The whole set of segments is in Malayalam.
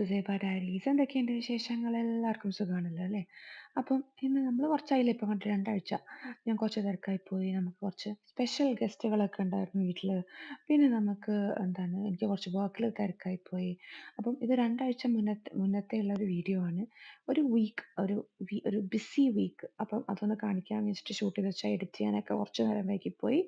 സുസൈബ ഡയറീസ്. എന്തൊക്കെയുണ്ട് വിശേഷങ്ങൾ? എല്ലാവർക്കും സുഖമാണല്ലോ അല്ലേ? അപ്പം ഇന്ന് നമ്മൾ കുറച്ചായില്ലേ ഇപ്പം കണ്ടിട്ട് 2 ആഴ്ച. ഞാൻ കുറച്ച് തിരക്കായി പോയി. നമുക്ക് കുറച്ച് സ്പെഷ്യൽ ഗസ്റ്റുകളൊക്കെ ഉണ്ടായിരുന്നു വീട്ടിൽ. പിന്നെ നമുക്ക് എനിക്ക് കുറച്ച് വർക്കിൽ തിരക്കായി പോയി. അപ്പം ഇത് 2 ആഴ്ച മുന്നത്തെ ഉള്ള ഒരു വീഡിയോ ആണ്. ഒരു വീക്ക് ഒരു ബിസി വീക്ക്. അപ്പം അതൊന്ന് കാണിക്കാമെന്ന് വെച്ചിട്ട് ഷൂട്ട് ചെയ്ത് വെച്ചാൽ എഡിറ്റ് ചെയ്യാനൊക്കെ കുറച്ച് നേരം വൈകിപ്പോയി.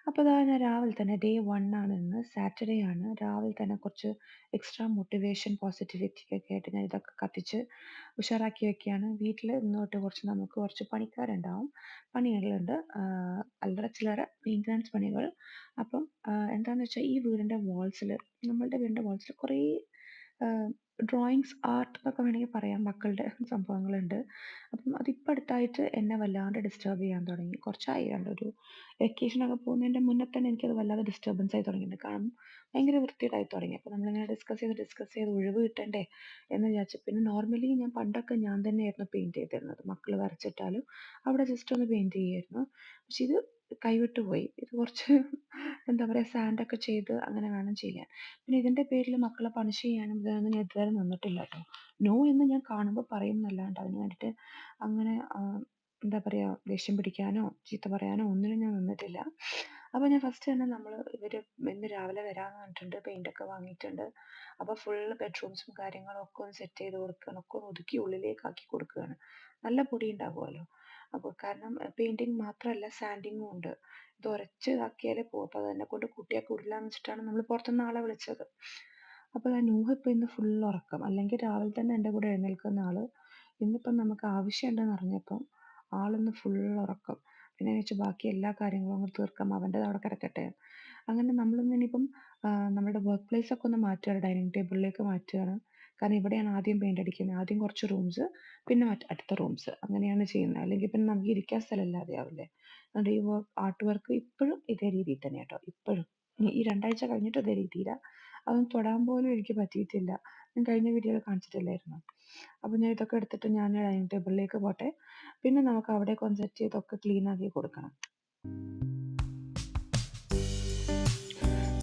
അപ്പോൾ ദാ ഞാൻ രാവിലെ തന്നെ ഡേ 1 ആണ് ഇന്ന്. സാറ്റർഡേ ആണ്. രാവിലെ തന്നെ കുറച്ച് എക്സ്ട്രാ മോട്ടിവേഷൻ പോസിറ്റിവിറ്റി ഒക്കെ ആയിട്ട് ഞാൻ ഇതൊക്കെ കത്തിച്ച് ഉഷാറാക്കി വെക്കുകയാണ്. വീട്ടിൽ ഇന്ന് തൊട്ട് നമുക്ക് കുറച്ച് പണിക്കാരുണ്ടാവും. പണികളുണ്ട്. അല്ലറ ചില്ലറ മെയിൻ്റനൻസ് പണികൾ. അപ്പം എന്താണെന്ന് വെച്ചാൽ ഈ വീടിൻ്റെ വാൾസിൽ, നമ്മളുടെ വീടിൻ്റെ വാൾസിൽ കുറേ ഡ്രോയിങ്സ്, ആർട്ട് എന്നൊക്കെ വേണമെങ്കിൽ പറയാം, മക്കളുടെ സംഭവങ്ങളുണ്ട്. അപ്പം അതിപ്പോൾ അടുത്തായിട്ട് എന്നെ വല്ലാണ്ട് ഡിസ്റ്റർബ് ചെയ്യാൻ തുടങ്ങി. കുറച്ചായി ഒരു വെക്കേഷനൊക്കെ പോകുന്നതിൻ്റെ മുന്നേ തന്നെ എനിക്കത് വല്ലാതെ ഡിസ്റ്റർബൻസ് ആയി തുടങ്ങിയിട്ടുണ്ട്. കാരണം ഭയങ്കര വൃത്തികേടായി തുടങ്ങി. അപ്പോൾ നമ്മളിങ്ങനെ ഡിസ്കസ് ചെയ്ത് ഒഴിവ് കിട്ടണ്ടേ എന്ന് വിചാരിച്ചു. പിന്നെ നോർമലി ഞാൻ പണ്ടൊക്കെ ഞാൻ തന്നെയായിരുന്നു പെയിൻറ് ചെയ്തിരുന്നത്. മക്കൾ വരച്ചിട്ടാലും അവിടെ ജസ്റ്റ് ഒന്ന് പെയിൻറ് ചെയ്യുമായിരുന്നു. പക്ഷെ ഇത് കൈവിട്ട് പോയി. ഇത് കുറച്ച് എന്താ പറയുക, സാൻഡൊക്കെ ചെയ്ത് അങ്ങനെ വേണം ചെയ്യാൻ. പിന്നെ ഇതിൻ്റെ പേരിൽ മക്കളെ പണിഷ് ചെയ്യാനും ഇതൊന്നും ഞാൻ ഇതുവരെ നിന്നിട്ടില്ല കേട്ടോ. നോ എന്ന് ഞാൻ കാണുമ്പോൾ പറയും എന്നല്ലാണ്ട് അതിന് വേണ്ടിയിട്ട് അങ്ങനെ എന്താ പറയുക, ദേഷ്യം പിടിക്കാനോ ചീത്ത പറയാനോ ഒന്നിനും ഞാൻ നിന്നിട്ടില്ല. അപ്പോൾ ഞാൻ ഫസ്റ്റ് തന്നെ ഇവർ ഇന്ന് രാവിലെ വരാമെന്ന് പറഞ്ഞിട്ടുണ്ട്. പെയിൻ്റൊക്കെ വാങ്ങിയിട്ടുണ്ട്. അപ്പോൾ ഫുൾ ബെഡ്റൂംസും കാര്യങ്ങളും ഒക്കെ ഒന്ന് സെറ്റ് ചെയ്ത് കൊടുക്കുകയാണ്. ഒക്കെ ഒന്ന് ഒതുക്കി ഉള്ളിലേക്കാക്കി കൊടുക്കുകയാണ്. നല്ല പൊടി ഉണ്ടാകുമല്ലോ. അപ്പോൾ കാരണം പെയിൻറ്റിങ് മാത്രമല്ല, സാൻഡിങ്ങും ഉണ്ട്. ഇത് ഉരച്ച് ഇതാക്കിയാലേ പോകും. അപ്പോൾ അത് എന്നെക്കൊണ്ട് കൂട്ടിയാൽ കൂടില്ല എന്ന് വെച്ചിട്ടാണ് നമ്മൾ പുറത്തുനിന്ന് ആളെ വിളിച്ചത്. അപ്പോൾ നൂഹ് ഇപ്പോൾ ഇന്ന് ഫുൾ ഉറക്കം. അല്ലെങ്കിൽ രാവിലെ തന്നെ എൻ്റെ കൂടെ എഴുന്നേൽക്കുന്ന ആള് ഇന്നിപ്പം നമുക്ക് ആവശ്യമുണ്ടെന്ന് അറിഞ്ഞപ്പം ആളിന്ന് ഫുൾ ഉറക്കം. പിന്നെ ഞാൻ വിചാരിച്ചു ബാക്കി എല്ലാ കാര്യങ്ങളും അങ്ങ് തീർക്കാം, അവൻ്റെത് അവിടെ കിടക്കട്ടെ. അങ്ങനെ നമ്മളിന്ന് ഇനിയിപ്പം നമ്മുടെ വർക്ക് പ്ലേസ് ഒക്കെ ഒന്ന് മാറ്റുകയാണ്, ഡൈനിങ് ടേബിളിലേക്ക് മാറ്റുകയാണ്. കാരണം ഇവിടെയാണ് ആദ്യം പെയിൻ്റ് അടിക്കുന്നത്. ആദ്യം കുറച്ച് റൂംസ്, പിന്നെ അടുത്ത റൂംസ്, അങ്ങനെയാണ് ചെയ്യുന്നത്. അല്ലെങ്കിൽ പിന്നെ നമുക്ക് ഇരിക്കാൻ സ്ഥലമില്ലാതെ ആവില്ലേ. അതുകൊണ്ട് ഈ ആർട്ട് വർക്ക് ഇപ്പോഴും ഇതേ രീതിയിൽ തന്നെ കേട്ടോ. ഇപ്പോഴും ഈ 2 ആഴ്ച കഴിഞ്ഞിട്ട് ഇതേ രീതിയിലാണ്. അതൊന്നും തൊടാൻ പോലും എനിക്ക് പറ്റിയിട്ടില്ല. ഞാൻ കഴിഞ്ഞ വീഡിയോയിൽ കാണിച്ചിട്ടില്ലായിരുന്നു. അപ്പോൾ ഞാൻ ഇതൊക്കെ എടുത്തിട്ട് ഞാൻ ഡൈനിങ് ടേബിളിലേക്ക് പോട്ടെ. പിന്നെ നമുക്ക് അവിടേക്ക് ഒന്ന് സെറ്റ് ചെയ്തൊക്കെ ക്ലീൻ ആക്കി കൊടുക്കണം.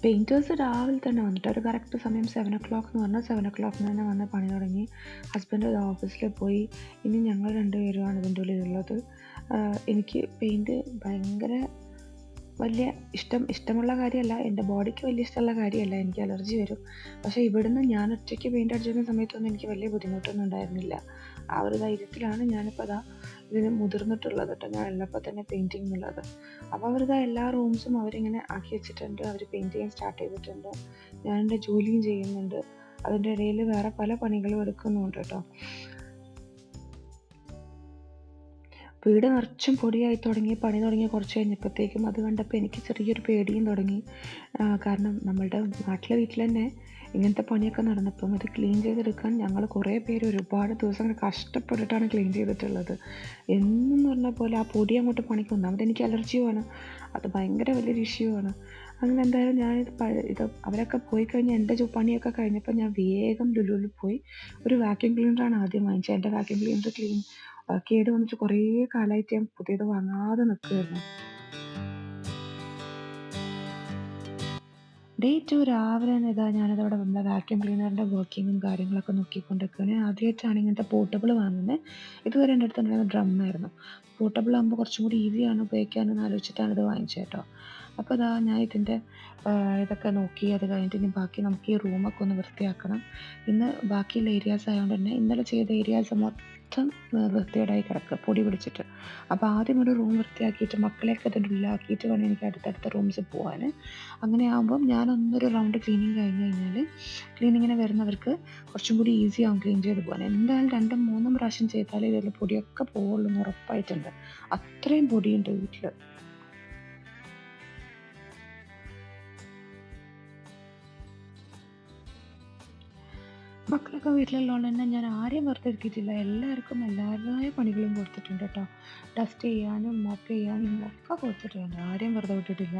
പെയിൻറ്റേഴ്സ് രാവിലെ തന്നെ വന്നിട്ട് ഒരു കറക്റ്റ് സമയം 7 o'clock എന്ന് പറഞ്ഞാൽ 7 o'clock തന്നെ വന്ന് പണി തുടങ്ങി. ഹസ്ബൻഡ് ഓഫീസിൽ പോയി. ഇനി ഞങ്ങൾ 2 പേരുമാണ് ഇതിൻ്റെ ഉള്ളിലുള്ളത്. എനിക്ക് പെയിൻറ്റ് ഭയങ്കര വലിയ ഇഷ്ടമുള്ള കാര്യമല്ല, എൻ്റെ ബോഡിക്ക് വലിയ ഇഷ്ടമുള്ള കാര്യമല്ല. എനിക്ക് അലർജി വരും. പക്ഷേ ഇവിടുന്ന് ഞാൻ ഒറ്റയ്ക്ക് പെയിൻ്റ് അടിച്ചിരുന്ന സമയത്തൊന്നും എനിക്ക് വലിയ ബുദ്ധിമുട്ടൊന്നും ഉണ്ടായിരുന്നില്ല. ആ ഒരു ധൈര്യത്തിലാണ് ഞാനിപ്പോൾ ഇതിന് മുതിർന്നിട്ടുള്ളത് കേട്ടോ. ഞാൻ ഉള്ളപ്പോൾ തന്നെ പെയിൻറ്റിങ് എന്നുള്ളത്. അപ്പോൾ അവരിതാ എല്ലാ റൂംസും അവരിങ്ങനെ ആക്കി വെച്ചിട്ടുണ്ട്. അവർ പെയിൻറ്റ് ചെയ്യാൻ സ്റ്റാർട്ട് ചെയ്തിട്ടുണ്ട്. ഞാൻ എൻ്റെ ജോലിയും ചെയ്യുന്നുണ്ട്. അതിൻ്റെ ഇടയിൽ വേറെ പല പണികളും എടുക്കുന്നുണ്ട് കേട്ടോ. വീട് നിറച്ചും പൊടിയായി തുടങ്ങി. പണി തുടങ്ങി കുറച്ച് കഴിഞ്ഞപ്പോഴത്തേക്കും അത് കണ്ടപ്പോൾ എനിക്ക് ചെറിയൊരു പേടിയും തുടങ്ങി. കാരണം നമ്മളുടെ വീട്ടിൽ തന്നെ ഇങ്ങനത്തെ പണിയൊക്കെ നടന്നപ്പം അത് ക്ലീൻ ചെയ്തെടുക്കാൻ ഞങ്ങൾ കുറേ പേര് ഒരുപാട് ദിവസങ്ങൾ കഷ്ടപ്പെട്ടിട്ടാണ് ക്ലീൻ ചെയ്തിട്ടുള്ളത്. എന്നും പറഞ്ഞ പോലെ ആ പൊടി അങ്ങോട്ട് പണിക്ക് ഒന്നാമത് എനിക്ക് അലർജിയുമാണ്. അത് ഭയങ്കര വലിയൊരു ഇഷ്യൂ ആണ്. അങ്ങനെ എന്തായാലും ഇത് അവരൊക്കെ പോയി കഴിഞ്ഞ് എൻ്റെ പണിയൊക്കെ കഴിഞ്ഞപ്പോൾ ഞാൻ വേഗം ലുലുവിൽ പോയി ഒരു വാക്യൂം ക്ലീനറാണ് ആദ്യം വാങ്ങിച്ചത്. എൻ്റെ വാക്യൂം ക്ലീനർ കേട് വന്നിട്ട് കുറേ കാലമായിട്ട് ഞാൻ പുതിയത് വാങ്ങാതെ നിൽക്കുകയായിരുന്നു. ഡേ 2 രാവിലെ തന്നെ ഞാനതവിടെ നമ്മുടെ വാക്യൂം ക്ലീനറിൻ്റെ വർക്കിങ്ങും കാര്യങ്ങളൊക്കെ നോക്കിക്കൊണ്ടിരിക്കുകയാണ്. ആദ്യമായിട്ടാണ് ഇങ്ങനത്തെ പോർട്ടബിൾ വാങ്ങുന്നത്. ഇതുവരെ എൻ്റെ അടുത്തുണ്ടായിരുന്ന ഡ്രമ്മായിരുന്നു. പോർട്ടബിൾ ആകുമ്പോൾ കുറച്ചും കൂടി ഈസിയാണ് ഉപയോഗിക്കാനെന്ന് ആലോചിച്ചിട്ടാണ് ഇത് വാങ്ങിച്ചത് കേട്ടോ. അപ്പോൾ ഞാൻ ഇതിൻ്റെ ഇതൊക്കെ നോക്കി. അത് കഴിഞ്ഞിട്ട് ഇനി ബാക്കി നമുക്ക് ഈ റൂമൊക്കെ ഒന്ന് വൃത്തിയാക്കണം. ഇന്ന് ബാക്കിയുള്ള ഏരിയാസ് ആയതുകൊണ്ട് തന്നെ ഇന്നലെ ചെയ്ത ഏരിയാസ് മൊത്തം വൃത്തികേടായി കിടക്കുക, പൊടി പിടിച്ചിട്ട്. അപ്പോൾ ആദ്യം ഒരു റൂം വൃത്തിയാക്കിയിട്ട് മക്കളെയൊക്കെ അതിൻ്റെ ഉള്ളിലാക്കിയിട്ട് വേണം എനിക്ക് അടുത്തടുത്ത റൂംസിൽ പോകാൻ. അങ്ങനെ ആകുമ്പം ഞാനൊന്നൊരു റൗണ്ട് ക്ലീനിങ് കഴിഞ്ഞ് കഴിഞ്ഞാൽ ക്ലീനിങ്ങിന് വരുന്നവർക്ക് കുറച്ചും കൂടി ഈസി ആവും ക്ലീൻ ചെയ്ത് പോകാൻ. എന്തായാലും 2ഉം 3ഉം പ്രാവശ്യം ചെയ്താലേ ഇതിൽ പൊടിയൊക്കെ പോവുള്ളൂ എന്ന് ഉറപ്പായിട്ടുണ്ട്. അത്രയും പൊടിയുണ്ട് വീട്ടിൽ. മക്കളൊക്കെ വീട്ടിലുള്ളതുകൊണ്ട് തന്നെ ഞാൻ ആരെയും വെറുതെ ഇരുത്തിയിട്ടില്ല. എല്ലാവർക്കും എല്ലാവരുടേതായ പണികളും കൊടുത്തിട്ടുണ്ട് കേട്ടോ. ഡസ്റ്റ് ചെയ്യാനും മോപ്പ് ചെയ്യാനും ഒക്കെ കൊടുത്തിട്ടുണ്ട്. ആരെയും വെറുതെ വിട്ടിട്ടില്ല.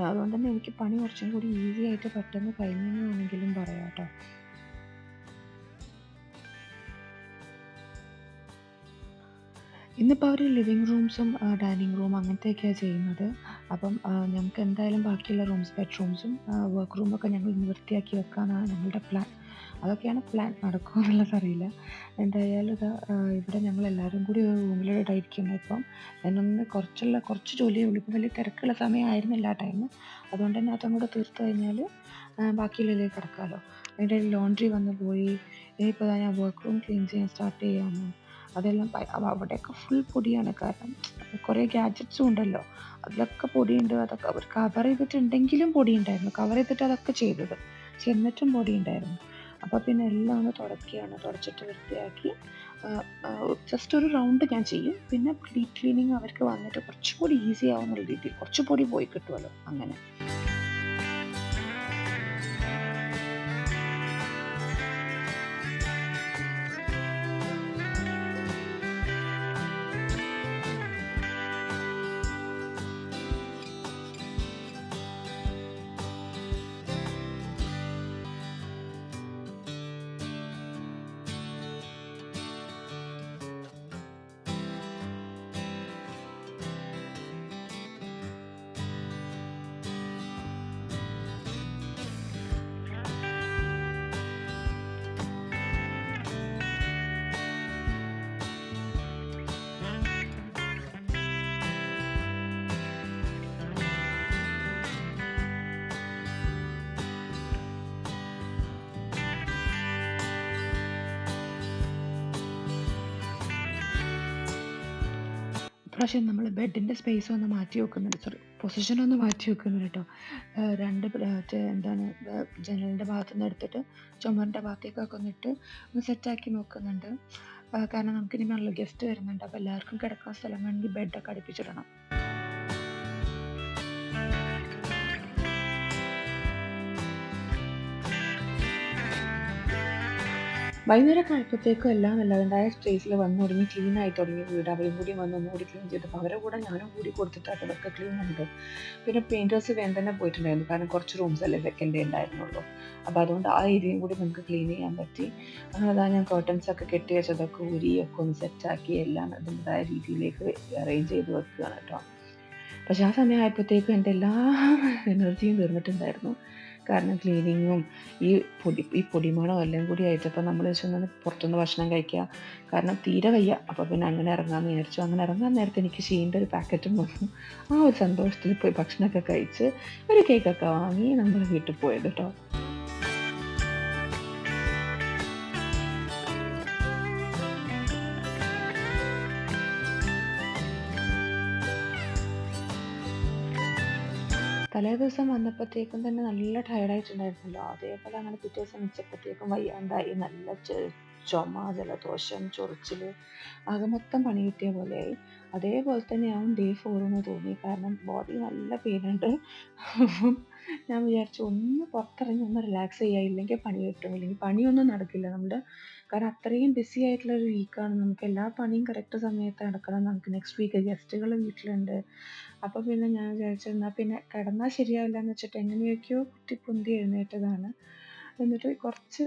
അതുകൊണ്ട് തന്നെ എനിക്ക് പണി കുറച്ചും കൂടി ഈസി ആയിട്ട് പെട്ടെന്ന് കഴിഞ്ഞെന്ന് വേണമെങ്കിലും പറയാം കേട്ടോ. ഇന്നിപ്പോൾ അവർ ലിവിങ് റൂംസും ഡൈനിങ് റൂം അങ്ങനത്തെയൊക്കെയാണ് ചെയ്യുന്നത്. അപ്പം ഞങ്ങൾക്ക് എന്തായാലും ബാക്കിയുള്ള ബെഡ്റൂംസും വർക്ക് റൂമൊക്കെ ഞങ്ങൾ ഇന്ന് വൃത്തിയാക്കി വെക്കാമെന്നാണ് ഞങ്ങളുടെ പ്ലാൻ. അതൊക്കെയാണ് പ്ലാൻ. നടക്കുമോ എന്നുള്ളത് അറിയില്ല. എന്തായാലും ഇതാ ഇവിടെ ഞങ്ങളെല്ലാവരും കൂടി ഒരു റൂമിലായിട്ടായിരിക്കുന്നത് ഇപ്പം. ഞാനൊന്ന് കുറച്ച് ജോലിയേ ഉള്ളൂ. ഇപ്പം വലിയ തിരക്കുള്ള സമയമായിരുന്നില്ല ആ ടൈം. അതുകൊണ്ട് തന്നെ അതങ്ങോട്ട് തീർത്ത് കഴിഞ്ഞാൽ ബാക്കിയുള്ളതിലേക്ക് കിടക്കാമല്ലോ. അതിൻ്റെ ഇടയിൽ ലോണ്ട്രി വന്ന് പോയി. ഇനിയിപ്പോൾ ദാ ഞാൻ വർക്ക് റൂം ക്ലീൻ ചെയ്യാൻ സ്റ്റാർട്ട് ചെയ്യാണ്. അതെല്ലാം അവിടെയൊക്കെ ഫുൾ പൊടിയാണ്. കാരണം കുറേ ഗാഡ്ജറ്റ്സും ഉണ്ടല്ലോ, അതിലൊക്കെ പൊടിയുണ്ട്. അതൊക്കെ അവർ കവർ ചെയ്തിട്ടുണ്ടെങ്കിലും പൊടിയുണ്ടായിരുന്നു. കവർ ചെയ്തിട്ട് അതൊക്കെ ചെയ്തത്, പക്ഷെ എന്നിട്ടും പൊടിയുണ്ടായിരുന്നു. അപ്പോൾ പിന്നെ എല്ലാം ഒന്ന് തുടയ്ക്കുകയാണ്. തുടച്ചിട്ട് വൃത്തിയാക്കി ജസ്റ്റ് ഒരു റൗണ്ട് ഞാൻ ചെയ്യും. പിന്നെ ഡീപ് ക്ലീനിങ് അവർക്ക് വന്നിട്ട് കുറച്ചുകൂടി ഈസി ആവുന്നുള്ള രീതിയിൽ കുറച്ച് പൊടി പോയി കിട്ടുമല്ലോ അങ്ങനെ. ഇപ്രാവശ്യം നമ്മൾ ബെഡിൻ്റെ സ്പേസ് ഒന്ന് മാറ്റി വെക്കുന്നുണ്ട്. സോറി, പൊസിഷനൊന്ന് മാറ്റി വെക്കുന്നുണ്ട് കേട്ടോ. രണ്ട് എന്താണ് ജനലിൻ്റെ ഭാഗത്തുനിന്ന് എടുത്തിട്ട് ചുമരിൻ്റെ ഭാഗത്തേക്കൊക്കെ ഒന്നിട്ട് ഒന്ന് സെറ്റാക്കി നോക്കുന്നുണ്ട്. കാരണം നമുക്കിനി നല്ല ഗസ്റ്റ് വരുന്നുണ്ട്. അപ്പോൾ എല്ലാവർക്കും കിടക്കാൻ സ്ഥലം വേണമെങ്കിൽ ബെഡൊക്കെ അടുപ്പിച്ചിടണം. വൈകുന്നേരമൊക്കെ ആയപ്പോഴത്തേക്കും എല്ലാം എല്ലാവരുടേതായ സ്പേസിൽ വന്നു തുടങ്ങി, ക്ലീൻ ആയി തുടങ്ങി വീട്. അവരും കൂടി വന്ന് ഒന്നുകൂടി ക്ലീൻ ചെയ്തപ്പോൾ അവരുടെ കൂടെ ഞാനും കൂടി കൊടുത്തിട്ടാണ് അതൊക്കെ ക്ലീൻ ചെയ്തത്. പിന്നെ പെയിൻറ്റേഴ്സ് വേഗം തന്നെ പോയിട്ടുണ്ടായിരുന്നു. കാരണം കുറച്ച് റൂംസ് അല്ലേ സെക്കൻഡേ ഉണ്ടായിരുന്നുള്ളൂ. അപ്പോൾ അതുകൊണ്ട് ആ ഏരിയയും കൂടി നമുക്ക് ക്ലീൻ ചെയ്യാൻ പറ്റി. അതാ ഞാൻ കർട്ടൻസൊക്കെ കെട്ടി വെച്ചതൊക്കെ ഊരിയൊക്കെ ഒന്ന് സെറ്റാക്കി എല്ലാം അതിൻ്റെതായ രീതിയിലേക്ക് അറേഞ്ച് ചെയ്ത് വെക്കുകയാണ് കേട്ടോ. പക്ഷെ ആ സമയമായപ്പോഴത്തേക്കും എൻ്റെ എല്ലാ എനർജിയും തീർന്നിട്ടുണ്ടായിരുന്നു. കാരണം ക്ലീനിങ്ങും ഈ പൊടിമണവും എല്ലാം കൂടി ആയിട്ടപ്പോൾ നമ്മൾ വെച്ചൊന്ന് പുറത്തുനിന്ന് ഭക്ഷണം കഴിക്കുക. കാരണം തീരെ വയ്യ. അപ്പോൾ പിന്നെ അങ്ങനെ ഇറങ്ങാമെന്ന് വിചാരിച്ചു. അങ്ങനെ ഇറങ്ങാൻ നേരത്തെ എനിക്ക് ഷീൻ്റെ ഒരു പാക്കറ്റും വന്നു. ആ ഒരു സന്തോഷത്തിൽ പോയി ഭക്ഷണമൊക്കെ കഴിച്ച് ഒരു കേക്കൊക്കെ വാങ്ങി നമ്മൾ വീട്ടിൽ പോയത് കേട്ടോ. തലേ ദിവസം വന്നപ്പോഴത്തേക്കും തന്നെ നല്ല ടയർഡായിട്ടുണ്ടായിരുന്നല്ലോ. അതേപോലെ അങ്ങനെ പിറ്റേ ദിവസം ഉച്ചപ്പോഴത്തേക്കും വയ്യാണ്ടായി. നല്ല ചുമ, ജലദോഷം, ചൊറിച്ചിൽ, ആകെ മൊത്തം പണി കിട്ടിയ പോലെയായി. അതേപോലെ തന്നെയാവും ഡേ 4 എന്ന് തോന്നി. കാരണം ബോഡി നല്ല പെയിനുണ്ട്. അപ്പം ഞാൻ വിചാരിച്ചു ഒന്ന് പുറത്തിറങ്ങി ഒന്ന് റിലാക്സ് ചെയ്യുക, ഇല്ലെങ്കിൽ പണി കിട്ടും, ഇല്ലെങ്കിൽ പണിയൊന്നും നടക്കില്ല നമ്മുടെ. കാരണം അത്രയും ബിസി ആയിട്ടുള്ള ഒരു വീക്കാണ്. നമുക്ക് എല്ലാ പണിയും കറക്റ്റ് സമയത്ത് നടക്കണം. നമുക്ക് നെക്സ്റ്റ് വീക്ക് ഗസ്റ്റുകൾ വീട്ടിലുണ്ട്. അപ്പോൾ പിന്നെ ഞാൻ വിചാരിച്ചു എന്നാൽ പിന്നെ കിടന്നാൽ ശരിയാവില്ല എന്ന് വെച്ചിട്ട് എങ്ങനെയൊക്കെയോ കുത്തിപ്പൊന്തി എഴുന്നേറ്റതാണ്. എന്നിട്ട് കുറച്ച്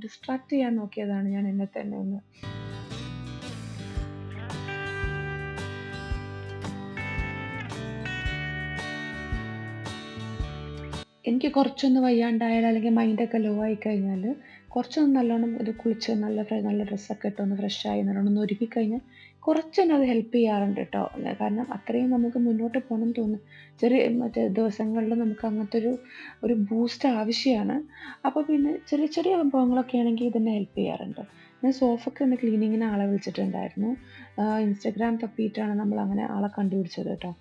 ഡിസ്ട്രാക്ട് ചെയ്യാൻ നോക്കിയതാണ് ഞാൻ എന്നെ തന്നെ ഒന്ന്. എനിക്ക് കുറച്ചൊന്ന് വയ്യാണ്ടായാൽ അല്ലെങ്കിൽ മൈൻഡൊക്കെ ലോ ആയി കഴിഞ്ഞാൽ കുറച്ചൊന്ന് നല്ലോണം ഇത് കുളിച്ച് നല്ല ഡ്രസ്സൊക്കെ ഇട്ടൊന്ന് ഫ്രഷായി നല്ലോണം ഒന്ന് ഒരുക്കി കഴിഞ്ഞാൽ കുറച്ചൊന്ന് അത് ഹെൽപ്പ് ചെയ്യാറുണ്ട് കേട്ടോ. കാരണം അത്രയും നമുക്ക് മുന്നോട്ട് പോകണം എന്ന് തോന്നും. ചെറിയ മറ്റേ ദിവസങ്ങളിൽ നമുക്ക് അങ്ങനത്തെ ഒരു ബൂസ്റ്റ് ആവശ്യമാണ്. അപ്പോൾ പിന്നെ ചെറിയ ചെറിയ സംഭവങ്ങളൊക്കെ ആണെങ്കിൽ ഇതെന്നെ ഹെൽപ്പ് ചെയ്യാറുണ്ട്. ഞാൻ സോഫയ്ക്ക് ഒന്ന് ക്ലീനിങ്ങിന് ആളെ വിളിച്ചിട്ടുണ്ടായിരുന്നു. ഇൻസ്റ്റഗ്രാം തപ്പിയിട്ടാണ് നമ്മളങ്ങനെ ആളെ കണ്ടുപിടിച്ചത് കേട്ടോ.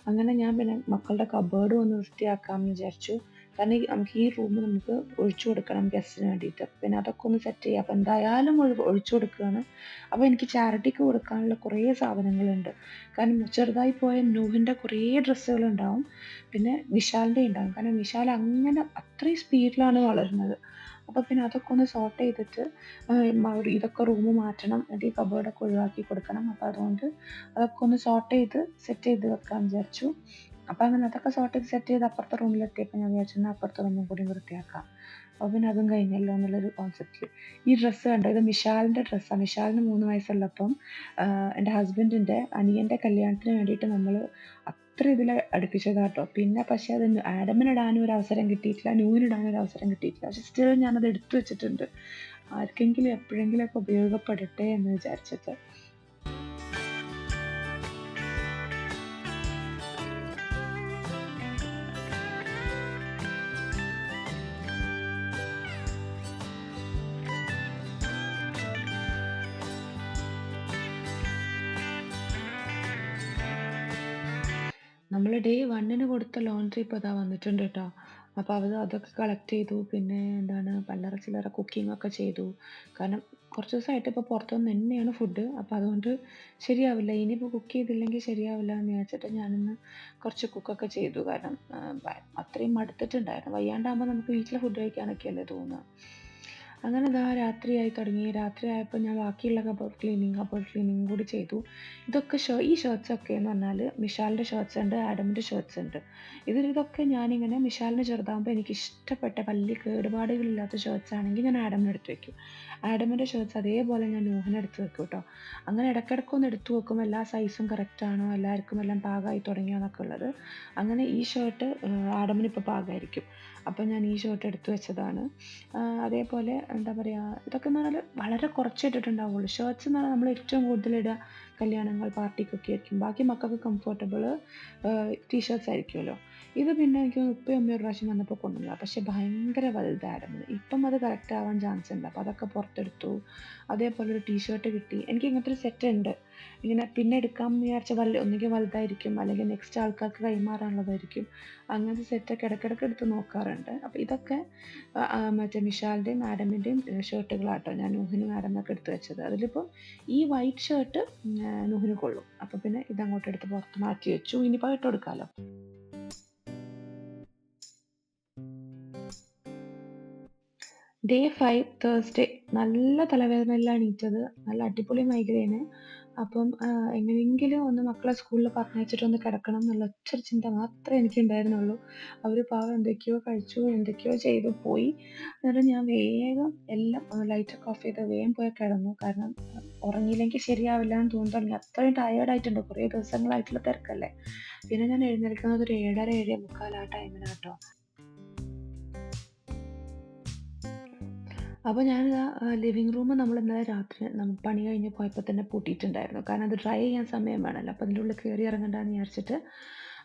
അങ്ങനെ ഞാൻ പിന്നെ മക്കളുടെ കബേർഡും ഒന്ന് വൃത്തിയാക്കാമെന്ന് വിചാരിച്ചു. കാരണം നമുക്ക് ഈ റൂം നമുക്ക് ഒഴിച്ചു കൊടുക്കണം ഗസ്റ്റിന് വേണ്ടിയിട്ട്. പിന്നെ അതൊക്കെ ഒന്ന് സെറ്റ് ചെയ്യാം. അപ്പോൾ എന്തായാലും ഒഴിച്ചു കൊടുക്കുകയാണ്. അപ്പോൾ എനിക്ക് ചാരിറ്റിക്ക് കൊടുക്കാനുള്ള കുറേ സാധനങ്ങളുണ്ട്. കാരണം ചെറുതായി പോയ നൂഹിൻ്റെ കുറേ ഡ്രസ്സുകളുണ്ടാവും. പിന്നെ വിശാലിൻ്റെ ഉണ്ടാവും. കാരണം വിശാൽ അങ്ങനെ അത്രയും സ്പീഡിലാണ് വളരുന്നത്. അപ്പോൾ പിന്നെ അതൊക്കെ ഒന്ന് സോർട്ട് ചെയ്തിട്ട് ഇതൊക്കെ റൂം മാറ്റണം. എന്നിട്ട് ഈ കബേർഡൊക്കെ ഒഴിവാക്കി കൊടുക്കണം. അപ്പോൾ അതുകൊണ്ട് അതൊക്കെ ഒന്ന് സോർട്ട് ചെയ്ത് സെറ്റ് ചെയ്ത് വെക്കാമെന്ന് വിചാരിച്ചു. അപ്പോൾ അങ്ങനെ അതൊക്കെ സോർട്ട് ചെയ്ത് സെറ്റ് ചെയ്ത് അപ്പുറത്തെ റൂമിലെത്തിയപ്പോൾ ഞാൻ വിചാരിച്ചു എന്നാൽ അപ്പുറത്തെ റൂമും കൂടി വൃത്തിയാക്കാം. അപ്പോൾ പിന്നെ അതും കഴിഞ്ഞല്ലോ എന്നുള്ളൊരു കോൺസെപ്റ്റിൽ. ഈ ഡ്രസ്സ് കണ്ടോ, ഇത് മിഷാലിൻ്റെ ഡ്രസ്സാണ്. മിഷാലിന് 3 വയസ്സുള്ളപ്പം എൻ്റെ ഹസ്ബൻഡിൻ്റെ അനിയൻ്റെ കല്യാണത്തിന് വേണ്ടിയിട്ട് നമ്മൾ അത്ര ഇതിൽ അടുപ്പിച്ചതാട്ടോ. പിന്നെ പക്ഷെ അത് ആഡമിനിടാനും ഒരു അവസരം കിട്ടിയിട്ടില്ല, ന്യൂവിനിടാനും ഒരു അവസരം കിട്ടിയിട്ടില്ല. പക്ഷെ സ്റ്റിൽ ഞാനത് എടുത്തു വെച്ചിട്ടുണ്ട്, ആർക്കെങ്കിലും എപ്പോഴെങ്കിലുമൊക്കെ ഉപയോഗപ്പെടട്ടെ എന്ന് വിചാരിച്ചിട്ട്. നമ്മൾ ഡേ 1 കൊടുത്ത ലോണ്ട്രി ഇപ്പോൾ ഇതാ വന്നിട്ടുണ്ട് കേട്ടോ. അപ്പോൾ അതൊക്കെ കളക്ട് ചെയ്തു. പിന്നെ എന്താണ് പല്ലറ ചില്ലറ കുക്കിംഗ് ഒക്കെ ചെയ്തു. കാരണം കുറച്ച് ദിവസമായിട്ട് ഇപ്പോൾ പുറത്തുനിന്ന് തന്നെയാണ് ഫുഡ്. അപ്പോൾ അതുകൊണ്ട് ശരിയാവില്ല, ഇനിയിപ്പോൾ കുക്ക് ചെയ്തില്ലെങ്കിൽ ശരിയാവില്ല എന്ന് വിചാരിച്ചിട്ട് ഞാനിന്ന് കുറച്ച് കുക്കൊക്കെ ചെയ്തു. കാരണം അത്രയും മടുത്തിട്ടുണ്ടായിരുന്നു. വയ്യാണ്ടാകുമ്പോൾ നമുക്ക് വീട്ടിലെ ഫുഡ് കഴിക്കാനൊക്കെയല്ലേ തോന്നുക. അങ്ങനെ ഇതാ രാത്രിയായി തുടങ്ങി. രാത്രിയായപ്പോൾ ഞാൻ ബാക്കിയുള്ള കബോർഡ് ക്ലീനിങ് കൂടി ചെയ്തു. ഇതൊക്കെ ഈ ഷർട്ട്സൊക്കെ എന്ന് പറഞ്ഞാൽ മിഷാലിൻ്റെ ഷർട്ട്സ് ഉണ്ട്, ആഡമിൻ്റെ ഷർട്ട്സ് ഉണ്ട്. ഇതൊക്കെ ഞാനിങ്ങനെ മിഷാലിന് ചെറുതാകുമ്പോൾ എനിക്ക് ഇഷ്ടപ്പെട്ട വലിയ കേടുപാടുകളില്ലാത്ത ഷർട്ട്സ് ആണെങ്കിൽ ഞാൻ ആഡമിന് എടുത്ത് വെക്കും. ആഡമിൻ്റെ ഷർട്ട്സ് അതേപോലെ ഞാൻ നൂഹിന് എടുത്ത് വെക്കും കേട്ടോ. അങ്ങനെ ഇടയ്ക്കിടയ്ക്കൊന്ന് എടുത്തു വെക്കും, എല്ലാ സൈസും കറക്റ്റ് ആണോ, എല്ലാവർക്കും എല്ലാം പാകമായി തുടങ്ങിയോ എന്നൊക്കെ ഉള്ളത്. അങ്ങനെ ഈ ഷർട്ട് ആഡമിന് ഇപ്പോൾ പാകമായിരിക്കും. അപ്പോൾ ഞാൻ ഈ ഷർട്ട് എടുത്തു വെച്ചതാണ്. അതേപോലെ എന്താ പറയുക, ഇതൊക്കെ എന്ന് പറഞ്ഞാൽ വളരെ കുറച്ച് ഇട്ടിട്ടുണ്ടാവുള്ളൂ. ഷർട്ട്സ് എന്ന് പറഞ്ഞാൽ നമ്മൾ ഏറ്റവും കൂടുതൽ ഇടുക കല്യാണങ്ങൾ, പാർട്ടിക്കൊക്കെ ആയിരിക്കും. ബാക്കി മക്കൾക്ക് കംഫർട്ടബിൾ ടീഷർട്ട്സ് ആയിരിക്കുമല്ലോ. ഇത് പിന്നെ എനിക്ക് 30 പ്രാവശ്യം വന്നപ്പോൾ കൊണ്ടുവന്നു, പക്ഷെ ഭയങ്കര വലുതായിരുന്നു. ഇപ്പം അത് കറക്റ്റ് ആവാൻ ചാൻസ് ഉണ്ട്. അപ്പോൾ അതൊക്കെ പുറത്തെടുത്തു. അതേപോലെ ഒരു ടീഷർട്ട് കിട്ടി. എനിക്ക് ഇങ്ങനത്തെ ഒരു സെറ്റ് ഉണ്ട്. ഇങ്ങനെ പിന്നെ എടുക്കാമെന്ന് വിചാരിച്ച ഒന്നുകിൽ വലുതായിരിക്കും, അല്ലെങ്കിൽ നെക്സ്റ്റ് ആൾക്കാർക്ക് കൈമാറാനുള്ളതായിരിക്കും. അങ്ങനത്തെ സെറ്റൊക്കെ ഇടയ്ക്കിടയ്ക്ക് എടുത്ത് നോക്കാറുണ്ട്. അപ്പോൾ ഇതൊക്കെ മറ്റേ മിഷാലിൻ്റെയും ആഡമിൻ്റെയും ഷർട്ടുകളാട്ടോ ഞാൻ നൂഹിനും ആഡമിനൊക്കെ എടുത്ത് വെച്ചത്. അതിലിപ്പോൾ ഈ വൈറ്റ് ഷർട്ട് നൂഹിന് കൊള്ളും. അപ്പോൾ പിന്നെ ഇതങ്ങോട്ട് എടുത്ത് പുറത്ത് മാറ്റി വെച്ചു. ഇനിയിപ്പോൾ ഇട്ട് കൊടുക്കാമല്ലോ. Day 5 Thursday. നല്ല തലവേദനയിലാണ് എണീറ്റത്. നല്ല അടിപൊളി മൈഗ്രെയിന്. അപ്പം എങ്ങനെയെങ്കിലും ഒന്ന് മക്കളെ സ്കൂളിൽ പറഞ്ഞയച്ചിട്ടൊന്ന് കിടക്കണം എന്നുള്ള ഒറ്റൊരു ചിന്ത മാത്രമേ എനിക്കുണ്ടായിരുന്നുള്ളൂ. അവർ പാവം എന്തൊക്കെയോ കഴിച്ചു, എന്തൊക്കെയോ ചെയ്തു പോയി. എന്നിട്ട് ഞാൻ വേഗം എല്ലാം ലൈറ്റൊക്കെ ഓഫ് ചെയ്ത് വേഗം പോയി കിടന്നു. കാരണം ഉറങ്ങിയില്ലെങ്കിൽ ശരിയാവില്ല എന്ന് തോന്നി തുടങ്ങി. അത്രയും ടയേർഡായിട്ടുണ്ട്, കുറേ ദിവസങ്ങളായിട്ടുള്ള തിരക്കല്ലേ. പിന്നെ ഞാൻ എഴുന്നേൽക്കുന്നത് ഒരു 7:30 7:45 ആ ടൈമിനാട്ടോ. അപ്പോൾ ഞാനിതാ ലിവിങ് റൂം നമ്മൾ ഇന്നലെ രാത്രി പണി കഴിഞ്ഞ് പോയപ്പോൾ തന്നെ പൂട്ടിയിട്ടുണ്ടായിരുന്നു. കാരണം അത് ഡ്രൈ ചെയ്യാൻ സമയം വേണമല്ലോ. അപ്പോൾ അതിൻ്റെ ഉള്ളിൽ കയറി ഇറങ്ങണ്ടാന്ന് വിചാരിച്ചിട്ട്.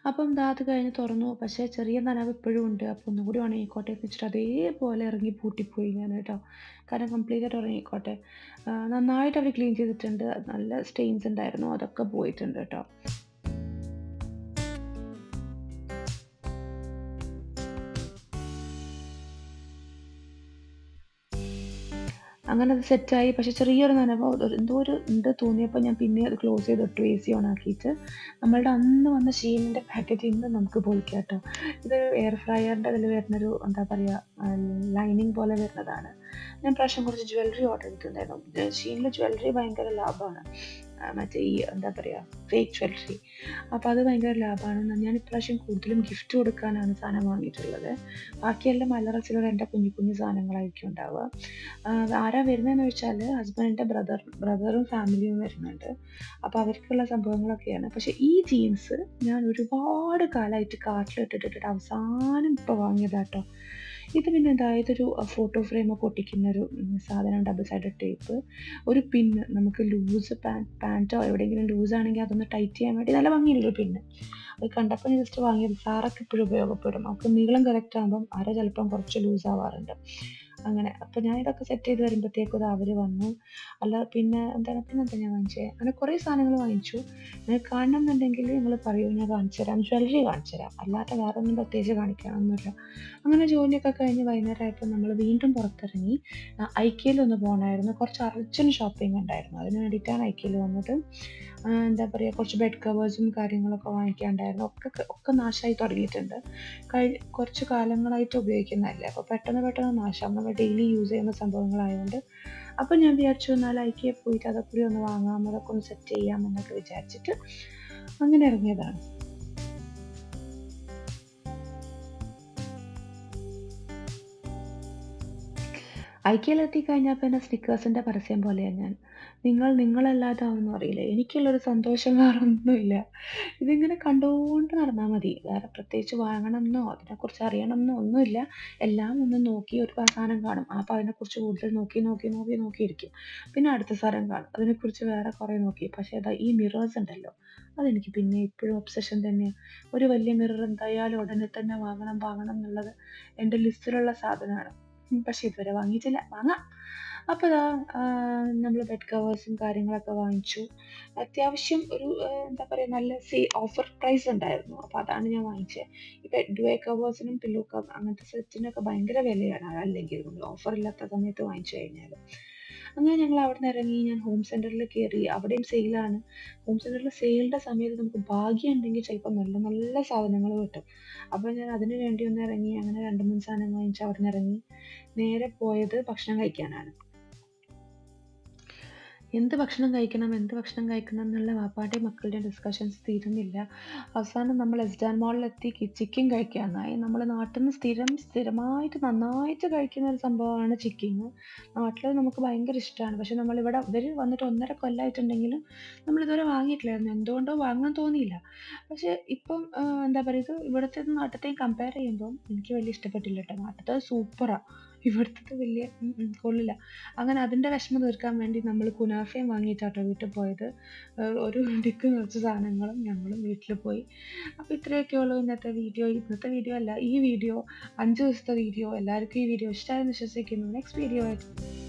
അപ്പം ദാ അത് കഴിഞ്ഞ് തുറന്നു. പക്ഷേ ചെറിയ നനവ് ഇപ്പോഴും ഉണ്ട്. അപ്പോൾ ഒന്നും കൂടി ഉണങ്ങിക്കോട്ടെ എന്ന് വെച്ചിട്ട് അതേപോലെ ഇറങ്ങി പൂട്ടിപ്പോയി ഞാൻ കേട്ടോ. കാരണം കംപ്ലീറ്റ് ആയിട്ട് ഉണങ്ങിക്കോട്ടെ. നന്നായിട്ട് അവർ ക്ലീൻ ചെയ്തിട്ടുണ്ട്. നല്ല സ്റ്റെയിൻസ് ഉണ്ടായിരുന്നു, അതൊക്കെ പോയിട്ടുണ്ട് കേട്ടോ. അങ്ങനെ അത് സെറ്റായി. പക്ഷെ ചെറിയൊരു നനവോ എന്തോ ഒരു ഉണ്ട് തോന്നിയപ്പോൾ ഞാൻ പിന്നെ അത് ക്ലോസ് ചെയ്തിട്ടു, AC ഓൺ ആക്കിയിട്ട്. നമ്മളുടെ അന്ന് വന്ന ഷീലിൻ്റെ പാക്കറ്റ് ഇന്ന് നമുക്ക് പൊളിക്കാം കേട്ടോ. ഇത് എയർ ഫ്രയറിൻ്റെ അതിൽ വരുന്നൊരു എന്താ പറയുക, ലൈനിങ് പോലെ വരുന്നതാണ്. ഞാൻ പ്രാവശ്യം കുറച്ച് ജ്വല്ലറി ഓർഡർ ചെയ്തിട്ടുണ്ടായിരുന്നു. ഷീലിൻ്റെ ജ്വല്ലറി ഭയങ്കര ലാഭമാണ്. മറ്റേ ഈ എന്താ പറയുക, ഫേക്ക് ജ്വല്ലറി. അപ്പോൾ അത് ഭയങ്കര ലാഭമാണ്. ഞാൻ ഇപ്രാവശ്യം കൂടുതലും ഗിഫ്റ്റ് കൊടുക്കാനാണ് സാധനം വാങ്ങിയിട്ടുള്ളത്. ബാക്കിയെല്ലാം അല്ലറ ചില്ലറ എൻ്റെ കുഞ്ഞു കുഞ്ഞു സാധനങ്ങളായിരിക്കും ഉണ്ടാവുക. ആരാ വരുന്നതെന്ന് വെച്ചാൽ ഹസ്ബൻഡിൻ്റെ ബ്രദറും ഫാമിലിയും വരുന്നുണ്ട്. അപ്പോൾ അവർക്കുള്ള സംഭവങ്ങളൊക്കെയാണ്. പക്ഷേ ഈ ജീൻസ് ഞാൻ ഒരുപാട് കാലമായിട്ട് കാട്ടിലിട്ടിട്ടിട്ട് അവസാനം ഇപ്പോൾ വാങ്ങിയതാട്ടോ. ഇത് പിന്നെ ഇതൊരു ഫോട്ടോ ഫ്രെയിമൊക്കെ ഒട്ടിക്കുന്നൊരു സാധനം, ഡബിൾ സൈഡ് ടേപ്പ്, ഒരു പിന്ന്, നമുക്ക് ലൂസ് പാൻറ്റോ എവിടെയെങ്കിലും ലൂസ് ആണെങ്കിൽ അതൊന്ന് ടൈറ്റ് ചെയ്യാൻ വേണ്ടി നല്ല ഭംഗിയുള്ളൊരു പിന്ന്. അത് കണ്ടപ്പോൾ ഞാൻ ജസ്റ്റ് വാങ്ങിയത്. സാറൊക്കെ ഇപ്പോഴും ഉപയോഗപ്പെടും. അവർക്ക് നീളം കറക്റ്റ് ആകുമ്പം അര ചിലപ്പം കുറച്ച് ലൂസ് ആവാറുണ്ട്. അങ്ങനെ അപ്പോൾ ഞാൻ ഇതൊക്കെ സെറ്റ് ചെയ്ത് വരുമ്പോഴത്തേക്കും അവർ വന്നു. പിന്നെന്താ ഞാൻ വാങ്ങിച്ചത്, അങ്ങനെ കുറേ സാധനങ്ങൾ വാങ്ങിച്ചു. നിങ്ങൾക്ക് കാണണം എന്നുണ്ടെങ്കിൽ നിങ്ങൾ പറയൂ, ഞാൻ കാണിച്ചു തരാം. ജ്വല്ലറി കാണിച്ചു തരാം, അല്ലാത്ത വേറെ ഒന്നും പ്രത്യേകിച്ച് കാണിക്കാനൊന്നുമില്ല. അങ്ങനെ ജോലിയൊക്കെ കഴിഞ്ഞ് വൈകുന്നേരമായപ്പോൾ നമ്മൾ വീണ്ടും പുറത്തിറങ്ങി. ഐക്യയിലൊന്ന് പോകണമായിരുന്നു. കുറച്ച് അർജൻറ്റ് ഷോപ്പിംഗ് ഉണ്ടായിരുന്നു, അതിന് വേണ്ടിയിട്ടാണ് ഐക്യയിൽ വന്നത്. എന്താ പറയുക, കുറച്ച് ബെഡ് കവേഴ്സും കാര്യങ്ങളൊക്കെ വാങ്ങിക്കാനുണ്ടായിരുന്നു. ഒക്കെ നാശമായി തുടങ്ങിയിട്ടുണ്ട്. കുറച്ച് കാലങ്ങളായിട്ട് ഉപയോഗിക്കുന്നതല്ലേ, അപ്പോൾ പെട്ടെന്ന് നാശം. നമ്മൾ ഡെയിലി യൂസ് ചെയ്യുന്ന സംഭവങ്ങളായതുകൊണ്ട്. അപ്പോൾ ഞാൻ വിചാരിച്ചു എന്നാൽ ഐക്യയിൽ പോയിട്ട് അതൊക്കെ കൂടി ഒന്ന് വാങ്ങാം, അതൊക്കെ ഒന്ന് സെറ്റ് ചെയ്യാം എന്നൊക്കെ വിചാരിച്ചിട്ട് അങ്ങനെ ഇറങ്ങിയതാണ്. ഐക്യയിലെത്തി കഴിഞ്ഞാൽ പിന്നെ സ്നിക്കേഴ്സിന്റെ പരസ്യം പോലെയാണ് ഞാൻ. നിങ്ങൾ നിങ്ങളല്ലാതാവുമെന്ന് അറിയില്ല. എനിക്കുള്ളൊരു സന്തോഷം വേറൊന്നുമില്ല. ഇതിങ്ങനെ കണ്ടോണ്ട് നടന്നാ മതി. വേറെ പ്രത്യേകിച്ച് വാങ്ങണമെന്നോ അതിനെക്കുറിച്ച് അറിയണമെന്നോ ഒന്നുമില്ല. എല്ലാം ഒന്ന് നോക്കി ഒരു സാധനം കാണും. അപ്പൊ അതിനെക്കുറിച്ച് കൂടുതൽ നോക്കിയിരിക്കും. പിന്നെ അടുത്ത സാധനം കാണും. അതിനെക്കുറിച്ച് വേറെ കുറെ നോക്കി. പക്ഷേ ദാ ഈ മിറേഴ്സ് ഉണ്ടല്ലോ, അതെനിക്ക് പിന്നെ ഇപ്പോഴും ഒബ്സഷൻ തന്നെയാ. ഒരു വലിയ മിറർ എന്തായാലും ഉടനെ തന്നെ വാങ്ങണം എന്നുള്ളത് എൻ്റെ ലിസ്റ്റിലുള്ള സാധനമാണ്. പക്ഷെ ഇതുവരെ വാങ്ങിയിട്ടില്ല. വാങ്ങാം. അപ്പൊ ദാ നമ്മള് ബെഡ് കവേഴ്സും കാര്യങ്ങളൊക്കെ വാങ്ങിച്ചു. അത്യാവശ്യം ഒരു എന്താ പറയാ നല്ല ഓഫർ പ്രൈസ് ഉണ്ടായിരുന്നു. അപ്പൊ അതാണ് ഞാൻ വാങ്ങിച്ചത്. ഈ ബെഡ് കവേഴ്സിനും പില്ലോ കവർ അങ്ങനത്തെ സെറ്റിനൊക്കെ ഭയങ്കര വിലയാണ്. അല്ലെങ്കിൽ ഓഫർ ഇല്ലാത്ത സമയത്ത് വാങ്ങിച്ചു കഴിഞ്ഞാൽ. അങ്ങനെ ഞങ്ങൾ അവിടെ നിന്ന് ഇറങ്ങി. ഞാൻ ഹോം സെന്ററിൽ കയറി. അവിടെയും സെയിലാണ്. ഹോം സെന്ററിൽ സെയിലിന്റെ സമയത്ത് നമുക്ക് ഭാഗ്യം ഉണ്ടെങ്കിൽ ചിലപ്പോൾ നല്ല നല്ല സാധനങ്ങൾ കിട്ടും. അപ്പൊ ഞാൻ അതിന് വേണ്ടി ഒന്ന് ഇറങ്ങി. അങ്ങനെ 2, 3 സാധനം വാങ്ങിച്ച് അവിടെ നിന്ന് ഇറങ്ങി. നേരെ പോയത് ഭക്ഷണം കഴിക്കാനാണ്. എന്ത് ഭക്ഷണം കഴിക്കണം എന്നുള്ള വാപ്പാന്റെയും മക്കളുടെയും ഡിസ്കഷൻസ് തീരുന്നില്ല. അവസാനം നമ്മൾ എസ്ഡാൻ മാളിലെത്തി ചിക്കൻ കഴിക്കാനായി. നമ്മൾ നാട്ടിൽ നിന്ന് സ്ഥിരമായിട്ട് നന്നായിട്ട് കഴിക്കുന്ന ഒരു സംഭവമാണ് ചിക്കൻ. നാട്ടിൽ നമുക്ക് ഭയങ്കര ഇഷ്ടമാണ്. പക്ഷെ നമ്മളിവിടെ ഇവർ വന്നിട്ട് 1.5 കൊല്ലമായിട്ടുണ്ടെങ്കിലും നമ്മളിതുവരെ വാങ്ങിയിട്ടില്ലായിരുന്നു. എന്തുകൊണ്ടോ വാങ്ങാൻ തോന്നിയില്ല. പക്ഷെ ഇപ്പം എന്താ പറയുക, ഇത് ഇവിടുത്തെ നാട്ടിലത്തെയും കമ്പയർ ചെയ്യുമ്പോൾ എനിക്ക് വലിയ ഇഷ്ടപ്പെട്ടില്ല കേട്ടോ. നാട്ടിലത്തെ സൂപ്പറാ, ഇവിടുത്തത് വലിയ കൊള്ളില്ല. അങ്ങനെ അതിൻ്റെ വിഷമം തീർക്കാൻ വേണ്ടി നമ്മൾ കുനാഫയും വാങ്ങിയിട്ടാട്ടോ വീട്ടിൽ പോയത്. ഒരു ഡിക്ക് നിറച്ച് സാധനങ്ങളും ഞങ്ങളും വീട്ടിൽ പോയി. അപ്പോൾ ഇത്രയൊക്കെ ഉള്ളൂ ഇന്നത്തെ വീഡിയോ. ഇന്നത്തെ വീഡിയോ അല്ല, ഈ വീഡിയോ 5 ദിവസത്തെ വീഡിയോ. എല്ലാവർക്കും ഈ വീഡിയോ ഇഷ്ടമായെന്ന് വിശ്വസിക്കുന്നു. നെക്സ്റ്റ് വീഡിയോ ആയിട്ട്